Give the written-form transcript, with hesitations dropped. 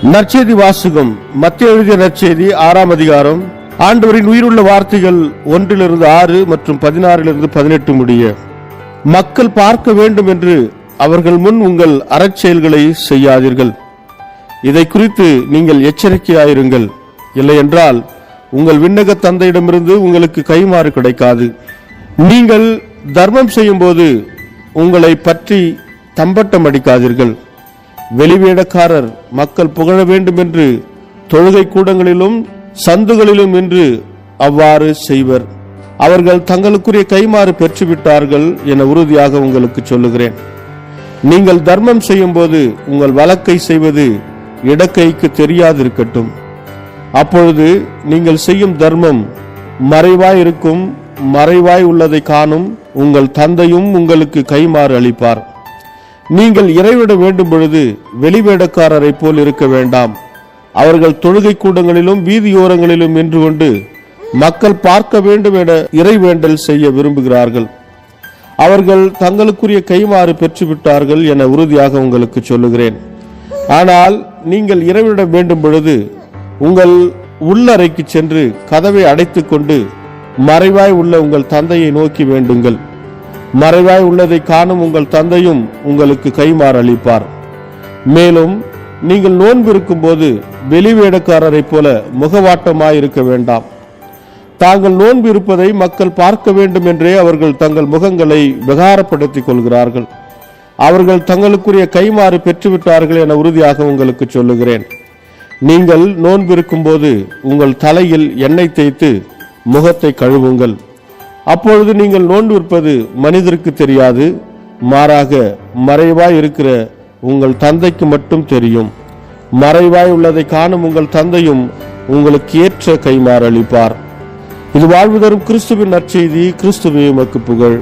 நற்செய்தி வாசகம். மத்தேயு எழுதிய நற்செய்தி 6ஆம் அதிகாரம். ஆண்டவரின் உயிருள்ள வார்த்தைகள் 1-6 மற்றும் 16-18 முடிய. மக்கள் பார்க்க வேண்டும் என்று அவர்கள் முன் உங்கள் அறச்செயல்களை செய்யாதீர்கள். இதை குறித்து நீங்கள் எச்சரிக்கையாயிருங்கள். இல்லையென்றால் உங்கள் விண்ணக தந்தையிடமிருந்து உங்களுக்கு கைமாறு கிடைக்காது. நீங்கள் தர்மம் செய்யும் போது உங்களை பற்றி தம்பட்டம் அடிக்காதீர்கள். வெளிவேடக்காரர் மக்கள் புகழ வேண்டும் என்று தொழுகை கூடங்களிலும் சந்துகளிலும் என்று அவ்வாறு செய்வர். அவர்கள் தங்களுக்குரிய கைமாறு பெற்றுவிட்டார்கள் என உறுதியாக உங்களுக்கு சொல்லுகிறேன். நீங்கள் தர்மம் செய்யும் போது உங்கள் வலக்கை செய்வது இடக்கைக்கு தெரியாதிருக்கட்டும். அப்பொழுது நீங்கள் செய்யும் தர்மம் மறைவாய் இருக்கும். மறைவாய் உள்ளதை காணும் உங்கள் தந்தையும் உங்களுக்கு கைமாறு அளிப்பார். நீங்கள் இறைவிட வேண்டும் பொழுது வெளிவேடக்காரரை போல் இருக்க வேண்டாம். அவர்கள் தொழுகை கூடங்களிலும் வீதியோரங்களிலும் நின்று கொண்டு மக்கள் பார்க்க வேண்டும் என இறைவேண்டல் செய்ய விரும்புகிறார்கள். அவர்கள் தங்களுக்குரிய கைமாறு பெற்றுவிட்டார்கள் என உறுதியாக உங்களுக்கு சொல்லுகிறேன். ஆனால் நீங்கள் இறைவிட வேண்டும் பொழுது உங்கள் உள்ளறைக்கு சென்று கதவை அடைத்துக் கொண்டு மறைவாய் உள்ள உங்கள் தந்தையை நோக்கி வேண்டுங்கள். மறைவாய் உள்ளதை காணும் உங்கள் தந்தையும் உங்களுக்கு கைமாறு அளிப்பார். மேலும் நீங்கள் நோன்பு இருக்கும் போது வெளிவேடக்காரரை போல முகவாட்டமாயிருக்க வேண்டாம். தாங்கள் நோன்பு இருப்பதை மக்கள் பார்க்க வேண்டும் என்றே அவர்கள் தங்கள் முகங்களை விகாரப்படுத்திக் கொள்கிறார்கள். அவர்கள் தங்களுக்குரிய கைமாறு பெற்றுவிட்டார்கள் என உறுதியாக உங்களுக்கு சொல்லுகிறேன். நீங்கள் நோன்பு இருக்கும் போது உங்கள் தலையில் எண்ணெய் தேய்த்து முகத்தை கழுவுங்கள். அப்பொழுது நீங்கள் நோன்பு இருப்பது மனிதருக்கு தெரியாது, மாறாக மறைவாய் இருக்கிற உங்கள் தந்தைக்கு மட்டும் தெரியும். மறைவாய் உள்ளதை காணும் உங்கள் தந்தையும் உங்களுக்கு ஏற்ற கைமாறு அளிப்பார். இது வாழ்வு தரும் கிறிஸ்துவின் நற்செய்தி. கிறிஸ்துவே உமக்கு புகழ்.